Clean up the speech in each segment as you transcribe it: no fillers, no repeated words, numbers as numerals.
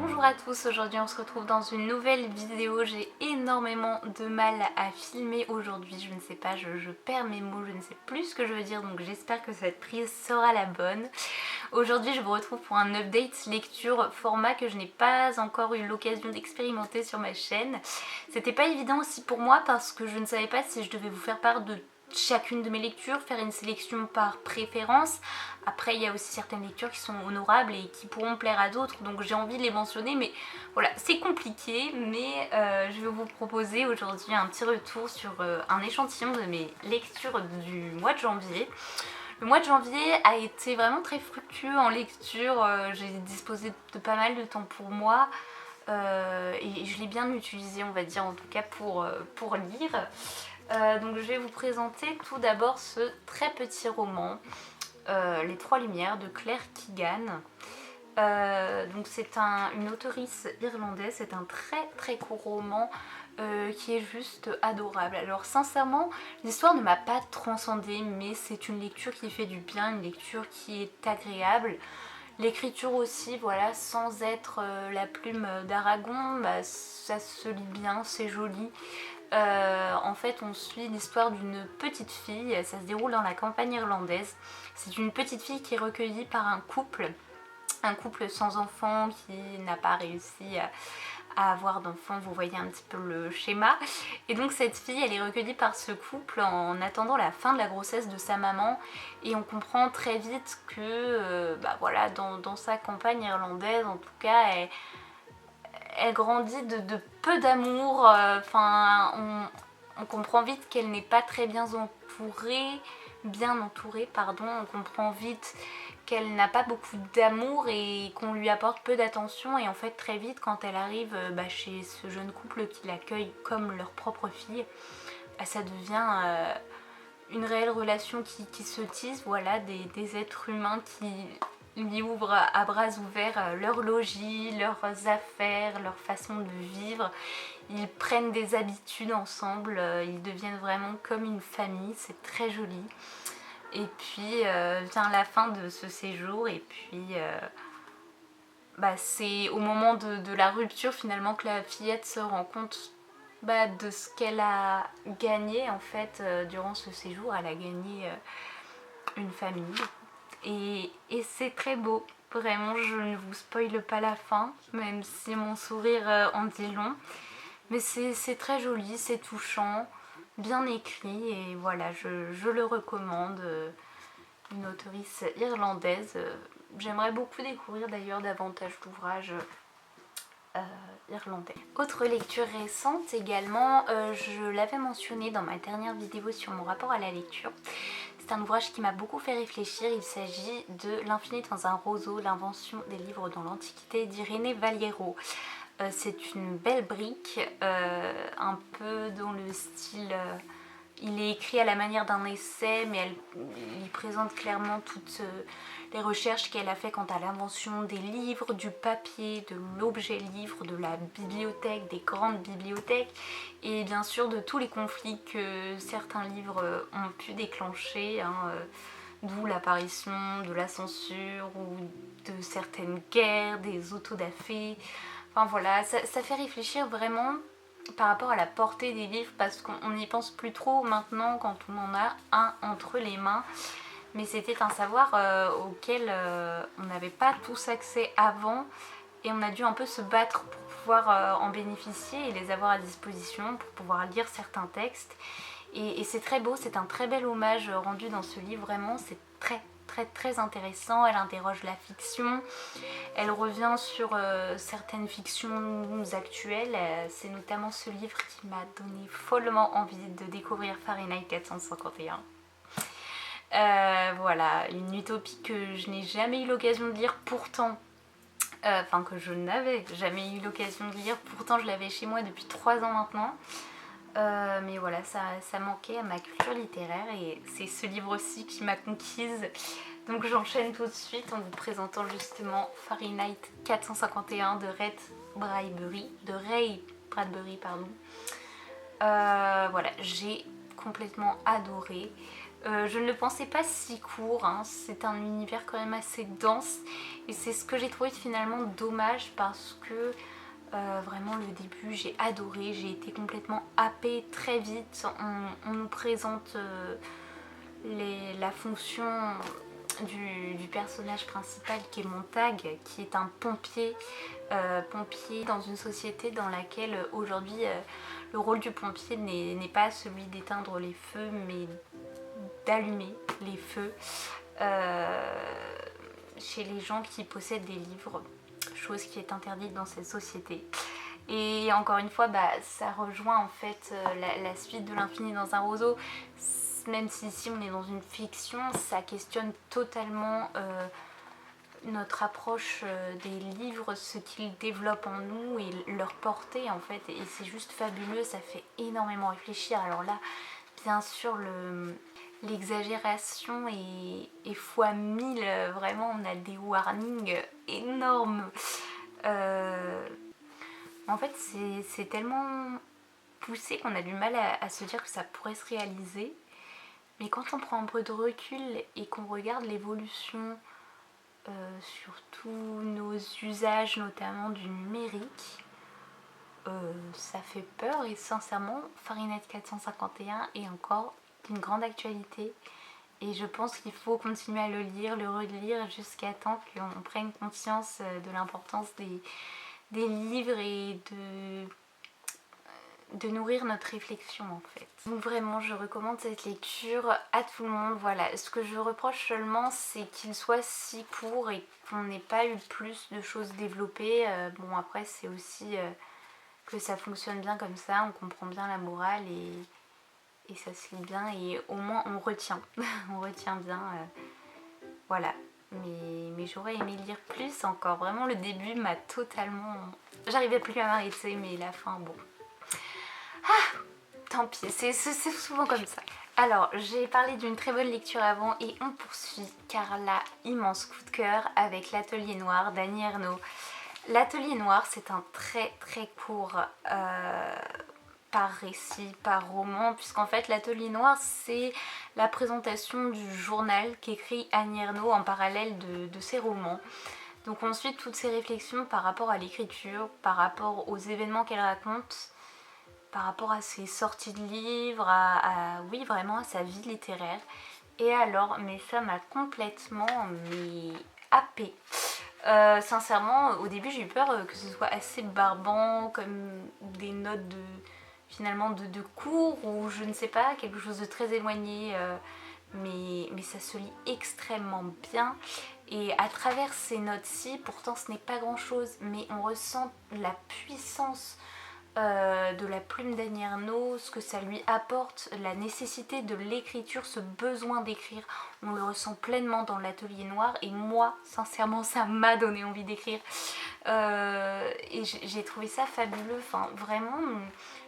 Bonjour à tous, aujourd'hui on se retrouve dans une nouvelle vidéo. J'ai énormément de mal à filmer aujourd'hui, je ne sais pas, je perds mes mots, je ne sais plus ce que je veux dire, donc j'espère que cette prise sera la bonne. Aujourd'hui je vous retrouve pour un update lecture, format que je n'ai pas encore eu l'occasion d'expérimenter sur ma chaîne. C'était pas évident aussi pour moi parce que je ne savais pas si je devais vous faire part de chacune de mes lectures, faire une sélection par préférence. Après il y a aussi certaines lectures qui sont honorables et qui pourront plaire à d'autres, donc j'ai envie de les mentionner, mais voilà, c'est compliqué. Mais je vais vous proposer aujourd'hui un petit retour sur un échantillon de mes lectures du mois de janvier. Le mois de janvier a été vraiment très fructueux en lecture, j'ai disposé de pas mal de temps pour moi. Et je l'ai bien utilisé, on va dire, en tout cas pour lire. Donc je vais vous présenter tout d'abord ce très petit roman, Les Trois Lumières de Claire Keegan. Donc c'est une auteurice irlandaise, c'est un très court roman qui est juste adorable. Alors sincèrement, l'histoire ne m'a pas transcendée, mais c'est une lecture qui fait du bien, une lecture qui est agréable. L'écriture aussi, voilà, sans être la plume d'Aragon, bah, ça se lit bien, c'est joli. En fait, on suit l'histoire d'une petite fille, ça se déroule dans la campagne irlandaise. C'est une petite fille qui est recueillie par un couple sans enfant qui n'a pas réussi à avoir d'enfants, vous voyez un petit peu le schéma. Et donc cette fille, elle est recueillie par ce couple en attendant la fin de la grossesse de sa maman, et on comprend très vite que bah voilà, dans sa campagne irlandaise, en tout cas, elle grandit de peu d'amour. On comprend vite qu'elle n'est pas très bien entourée, pardon. On comprend vite qu'elle n'a pas beaucoup d'amour et qu'on lui apporte peu d'attention. Et en fait, très vite, quand elle arrive chez ce jeune couple qui l'accueille comme leur propre fille, ça devient une réelle relation qui se tisse. Voilà, des êtres humains qui lui ouvrent à bras ouverts leur logis, leurs affaires, leur façon de vivre. Ils prennent des habitudes ensemble, ils deviennent vraiment comme une famille, c'est très joli. Et puis vient la fin de ce séjour, et puis c'est au moment de la rupture finalement que la fillette se rend compte de ce qu'elle a gagné en fait durant ce séjour. Elle a gagné une famille, et c'est très beau. Vraiment, je ne vous spoile pas la fin, même si mon sourire en dit long. Mais c'est très joli, c'est touchant, bien écrit, et voilà, je le recommande. Une auteurice irlandaise. J'aimerais beaucoup découvrir d'ailleurs davantage d'ouvrages irlandais. Autre lecture récente également, je l'avais mentionné dans ma dernière vidéo sur mon rapport à la lecture. C'est un ouvrage qui m'a beaucoup fait réfléchir. Il s'agit de L'infini dans un roseau, l'invention des livres dans l'Antiquité d'Irénée Valliero. C'est une belle brique, un peu dans le style... il est écrit à la manière d'un essai, mais il présente clairement toutes les recherches qu'elle a fait quant à l'invention des livres, du papier, de l'objet livre, de la bibliothèque, des grandes bibliothèques, et bien sûr de tous les conflits que certains livres ont pu déclencher, d'où l'apparition de la censure ou de certaines guerres, des autodafés. Enfin voilà, ça fait réfléchir vraiment par rapport à la portée des livres, parce qu'on n'y pense plus trop maintenant quand on en a un entre les mains. Mais c'était un savoir auquel on n'avait pas tous accès avant, et on a dû un peu se battre pour pouvoir en bénéficier et les avoir à disposition pour pouvoir lire certains textes. Et c'est très beau, c'est un très bel hommage rendu dans ce livre, vraiment, c'est très intéressant. Elle interroge la fiction, elle revient sur certaines fictions actuelles. C'est notamment ce livre qui m'a donné follement envie de découvrir Fahrenheit 451. Voilà, une utopie que je n'ai jamais eu l'occasion de lire pourtant. Que je n'avais jamais eu l'occasion de lire, pourtant je l'avais chez moi depuis 3 ans maintenant. Mais voilà, ça manquait à ma culture littéraire, et c'est ce livre-ci qui m'a conquise. Donc j'enchaîne tout de suite en vous présentant justement Fahrenheit 451 de Ray Bradbury. Voilà, j'ai complètement adoré. Je ne le pensais pas si court, hein. C'est un univers quand même assez dense et c'est ce que j'ai trouvé finalement dommage parce que vraiment le début j'ai adoré, j'ai été complètement happée très vite. On nous présente la fonction du personnage principal qui est Montag, qui est un pompier, pompier dans une société dans laquelle aujourd'hui le rôle du pompier n'est pas celui d'éteindre les feux mais d'allumer les feux chez les gens qui possèdent des livres, chose qui est interdite dans cette société. Et encore une fois, ça rejoint en fait la suite de l'infini dans un roseau. Même si ici on est dans une fiction, ça questionne totalement notre approche des livres, ce qu'ils développent en nous et leur portée en fait. Et c'est juste fabuleux, ça fait énormément réfléchir. Alors là, bien sûr, l'exagération est fois 1000, vraiment on a des warnings énormes. En fait c'est tellement poussé qu'on a du mal à se dire que ça pourrait se réaliser. Mais quand on prend un peu de recul et qu'on regarde l'évolution sur tous nos usages, notamment du numérique, ça fait peur et sincèrement, Fahrenheit 451 est encore d'une grande actualité. Et je pense qu'il faut continuer à le lire, le relire jusqu'à temps qu'on prenne conscience de l'importance des livres et de nourrir notre réflexion en fait. Donc vraiment je recommande cette lecture à tout le monde. Voilà, ce que je reproche seulement c'est qu'il soit si court et qu'on n'ait pas eu plus de choses développées. Bon après c'est aussi que ça fonctionne bien comme ça, on comprend bien la morale et ça se lit bien et au moins on retient, on retient bien. Voilà, mais j'aurais aimé lire plus encore. Vraiment le début m'a totalement... J'arrivais plus à m'arrêter mais la fin bon... Tant pis, c'est souvent comme ça. Alors, j'ai parlé d'une très bonne lecture avant et on poursuit car là, immense coup de cœur avec L'Atelier Noir d'Annie Ernaux. L'Atelier Noir, c'est un très très court par récit, par roman, puisqu'en fait L'Atelier Noir, c'est la présentation du journal qu'écrit Annie Ernaux en parallèle de ses romans. Donc on suit toutes ses réflexions par rapport à l'écriture, par rapport aux événements qu'elle raconte, par rapport à ses sorties de livres, oui vraiment à sa vie littéraire. Et alors, mais ça m'a complètement happée. Sincèrement, au début j'ai eu peur que ce soit assez barbant, comme des notes finalement de cours ou je ne sais pas, quelque chose de très éloigné. Mais ça se lit extrêmement bien. Et à travers ces notes-ci, pourtant ce n'est pas grand-chose, mais on ressent la puissance de la plume d'Annie Ernaux, ce que ça lui apporte, la nécessité de l'écriture, ce besoin d'écrire, on le ressent pleinement dans L'Atelier Noir et moi, sincèrement, ça m'a donné envie d'écrire. Et j'ai trouvé ça fabuleux, enfin vraiment,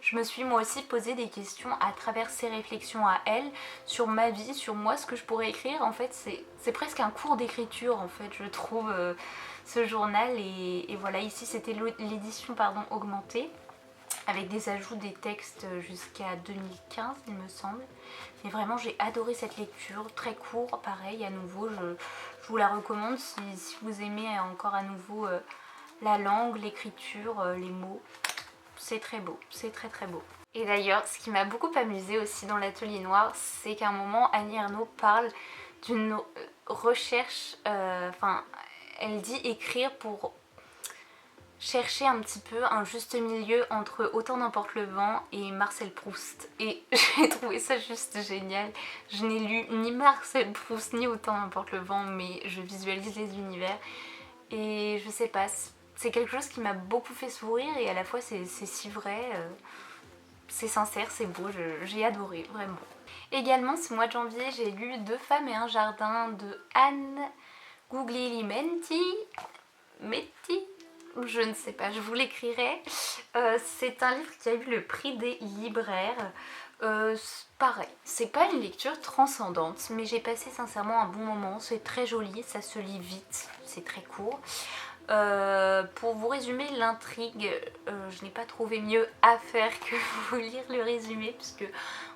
je me suis moi aussi posé des questions à travers ses réflexions à elle, sur ma vie, sur moi, ce que je pourrais écrire. En fait, c'est presque un cours d'écriture, en fait, je trouve, ce journal. Et voilà, ici c'était l'édition augmentée, avec des ajouts des textes jusqu'à 2015 il me semble. Mais vraiment j'ai adoré cette lecture, très court, pareil à nouveau, je vous la recommande si vous aimez encore à nouveau la langue, l'écriture, les mots. C'est très beau, c'est très très beau. Et d'ailleurs ce qui m'a beaucoup amusée aussi dans L'Atelier Noir, c'est qu'à un moment Annie Ernaux parle d'une recherche, elle dit écrire pour chercher un petit peu un juste milieu entre Autant n'emporte le vent et Marcel Proust. Et j'ai trouvé ça juste génial. Je n'ai lu ni Marcel Proust ni Autant n'emporte le vent, mais je visualise les univers. Et je sais pas, c'est quelque chose qui m'a beaucoup fait sourire et à la fois c'est si vrai, c'est sincère, c'est beau, j'ai adoré, vraiment. Également ce mois de janvier, j'ai lu Deux femmes et un jardin de Anne Guglielminetti. Je ne sais pas, je vous l'écrirai. C'est un livre qui a eu le prix des libraires. Pareil, c'est pas une lecture transcendante, mais j'ai passé sincèrement un bon moment. C'est très joli, ça se lit vite, c'est très court. Pour vous résumer l'intrigue, je n'ai pas trouvé mieux à faire que vous lire le résumé puisque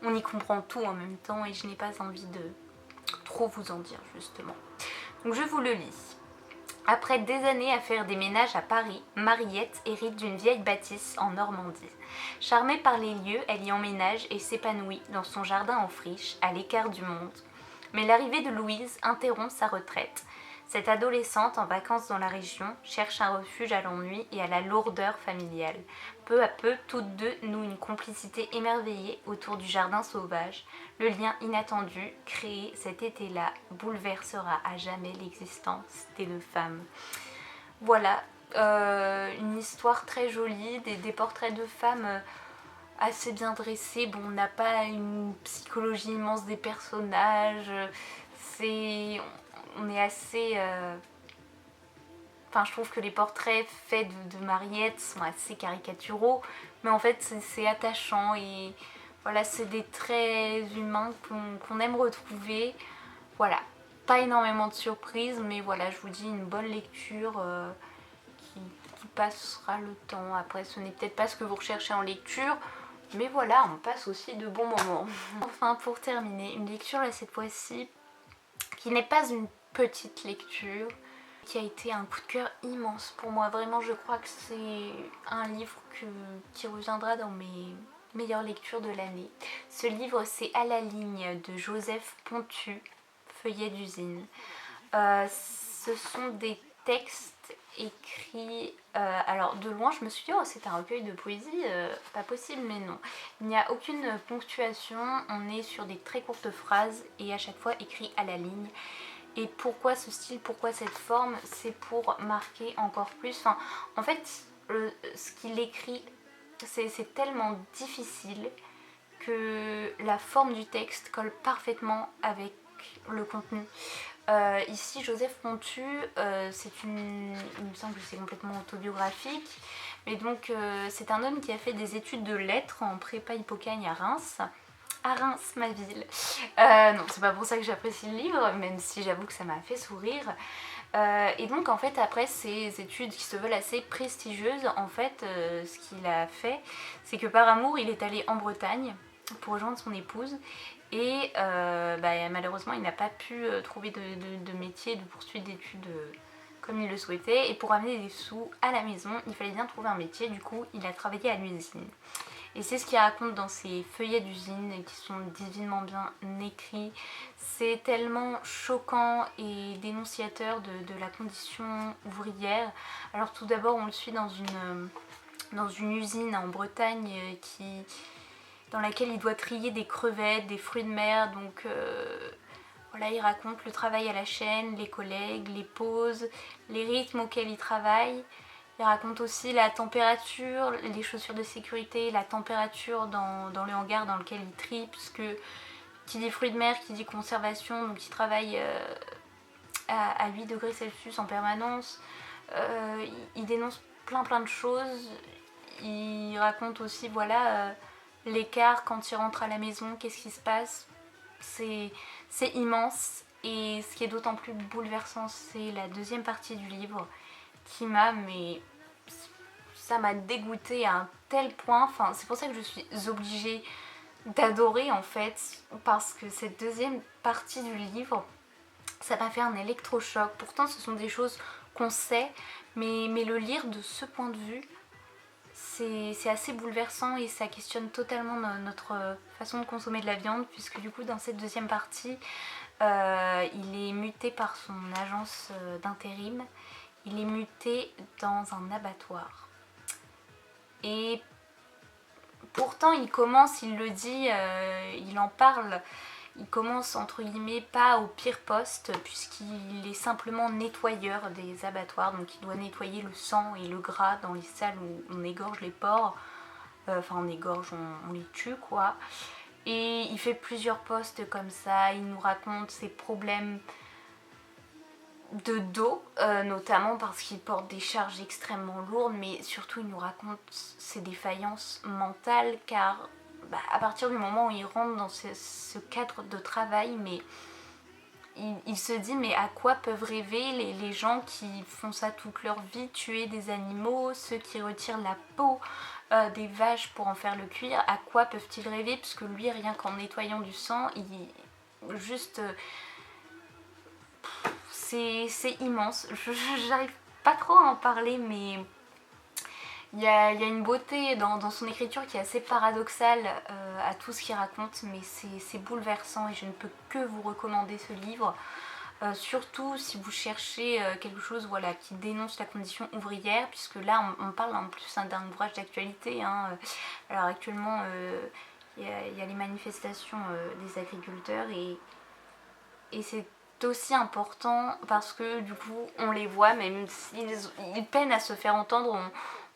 on y comprend tout en même temps et je n'ai pas envie de trop vous en dire justement. Donc je vous le lis. Après des années à faire des ménages à Paris, Mariette hérite d'une vieille bâtisse en Normandie. Charmée par les lieux, elle y emménage et s'épanouit dans son jardin en friche, à l'écart du monde. Mais l'arrivée de Louise interrompt sa retraite. Cette adolescente en vacances dans la région cherche un refuge à l'ennui et à la lourdeur familiale. Peu à peu, toutes deux nouent une complicité émerveillée autour du jardin sauvage. Le lien inattendu créé cet été-là bouleversera à jamais l'existence des deux femmes. Voilà, une histoire très jolie, des portraits de femmes assez bien dressés. Bon, on n'a pas une psychologie immense des personnages, on est assez... Enfin, je trouve que les portraits faits de Mariette sont assez caricaturaux, mais en fait c'est attachant et voilà, c'est des traits humains qu'on aime retrouver. Voilà, pas énormément de surprises, mais voilà, je vous dis une bonne lecture qui passera le temps. Après, ce n'est peut-être pas ce que vous recherchez en lecture, mais voilà, on passe aussi de bons moments. Enfin, pour terminer, une lecture là cette fois-ci qui n'est pas une petite lecture, qui a été un coup de cœur immense pour moi. Vraiment, je crois que c'est un livre qui reviendra dans mes meilleures lectures de l'année. Ce livre, c'est À la ligne de Joseph Pontu, Feuillet d'usine. Ce sont des textes écrits... alors, de loin, je me suis dit, oh, c'est un recueil de poésie, pas possible, mais non. Il n'y a aucune ponctuation, on est sur des très courtes phrases et à chaque fois écrit à la ligne. Et pourquoi ce style, pourquoi cette forme? C'est pour marquer encore plus. Enfin, en fait, ce qu'il écrit, c'est tellement difficile que la forme du texte colle parfaitement avec le contenu. Ici, Joseph Pontu, il me semble que c'est complètement autobiographique. Mais donc, c'est un homme qui a fait des études de lettres en prépa Hippocagne à Reims. À Reims, ma ville. Non, c'est pas pour ça que j'apprécie le livre, même si j'avoue que ça m'a fait sourire. Et donc, en fait, après ces études qui se veulent assez prestigieuses, en fait, ce qu'il a fait, c'est que par amour, il est allé en Bretagne pour rejoindre son épouse. Et malheureusement, il n'a pas pu trouver de métier, de poursuite d'études comme il le souhaitait. Et pour amener des sous à la maison, il fallait bien trouver un métier. Du coup, il a travaillé à l'usine. Et c'est ce qu'il raconte dans ces feuillets d'usine qui sont divinement bien écrits. C'est tellement choquant et dénonciateur de la condition ouvrière. Alors tout d'abord, on le suit dans une usine en Bretagne dans laquelle il doit trier des crevettes, des fruits de mer. Donc voilà, il raconte le travail à la chaîne, les collègues, les pauses, les rythmes auxquels il travaille. Il raconte aussi la température, les chaussures de sécurité, la température dans le hangar dans lequel il trie, puisque qui dit fruits de mer, qui dit conservation, donc il travaille à 8 degrés Celsius en permanence. Il dénonce plein de choses. Il raconte aussi voilà l'écart quand il rentre à la maison, qu'est-ce qui se passe. C'est immense, et ce qui est d'autant plus bouleversant, c'est la deuxième partie du livre qui ça m'a dégoûtée à un tel point. Enfin, c'est pour ça que je suis obligée d'adorer en fait, parce que cette deuxième partie du livre, ça m'a fait un électrochoc. Pourtant, ce sont des choses qu'on sait, mais le lire de ce point de vue, c'est assez bouleversant et ça questionne totalement notre façon de consommer de la viande, puisque du coup, dans cette deuxième partie, il est muté par son agence d'intérim. Il est muté dans un abattoir. Et pourtant, il commence, il le dit, il en parle, il commence entre guillemets pas au pire poste, puisqu'il est simplement nettoyeur des abattoirs. Donc il doit nettoyer le sang et le gras dans les salles où on égorge les porcs. Enfin, on égorge, on les tue quoi. Et il fait plusieurs postes comme ça, il nous raconte ses problèmes de dos, notamment parce qu'il porte des charges extrêmement lourdes, mais surtout il nous raconte ses défaillances mentales, car à partir du moment où il rentre dans ce cadre de travail, mais il se dit mais à quoi peuvent rêver les gens qui font ça toute leur vie, tuer des animaux, ceux qui retirent la peau des vaches pour en faire le cuir, à quoi peuvent-ils rêver, puisque lui rien qu'en nettoyant du sang, juste c'est immense. J'arrive pas trop à en parler, mais il y a une beauté dans son écriture qui est assez paradoxale à tout ce qu'il raconte, mais c'est bouleversant et je ne peux que vous recommander ce livre. Surtout si vous cherchez quelque chose voilà, qui dénonce la condition ouvrière, puisque là on parle en plus d'un ouvrage d'actualité. Alors actuellement il y a les manifestations des agriculteurs et c'est aussi important parce que du coup on les voit, même s'ils peinent à se faire entendre,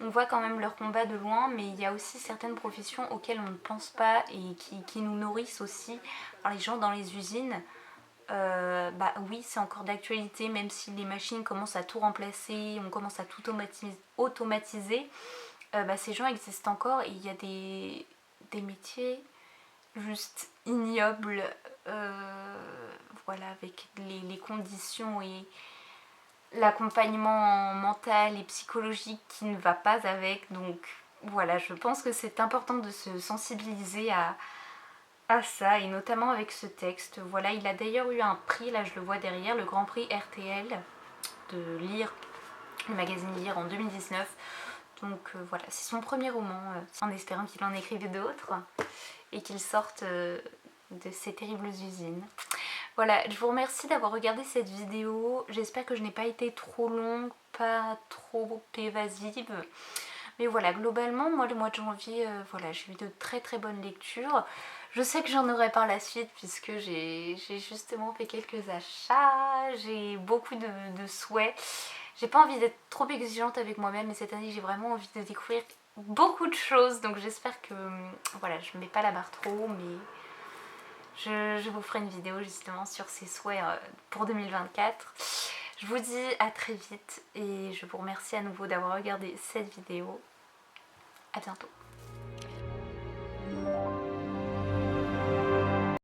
on voit quand même leur combat de loin, mais il y a aussi certaines professions auxquelles on ne pense pas et qui nous nourrissent aussi. Alors, les gens dans les usines, bah oui c'est encore d'actualité, même si les machines commencent à tout remplacer, on commence à tout automatiser, bah, ces gens existent encore et il y a des métiers juste ignobles, voilà, avec les conditions et l'accompagnement mental et psychologique qui ne va pas avec. Donc voilà, je pense que c'est important de se sensibiliser à ça, et notamment avec ce texte. Voilà, il a d'ailleurs eu un prix, là je le vois derrière, le Grand Prix RTL de Lire, le magazine Lire en 2019. Donc voilà, c'est son premier roman, en espérant qu'il en écrive d'autres et qu'il sorte de ces terribles usines. Voilà, je vous remercie d'avoir regardé cette vidéo. J'espère que je n'ai pas été trop longue, pas trop évasive. Mais voilà, globalement, moi le mois de janvier, voilà, j'ai eu de très très bonnes lectures. Je sais que j'en aurai par la suite puisque j'ai justement fait quelques achats, j'ai beaucoup de souhaits. J'ai pas envie d'être trop exigeante avec moi-même, mais cette année j'ai vraiment envie de découvrir beaucoup de choses. Donc j'espère que voilà, je mets pas la barre trop haut, mais je vous ferai une vidéo justement sur ces souhaits pour 2024. Je vous dis à très vite et je vous remercie à nouveau d'avoir regardé cette vidéo. À bientôt.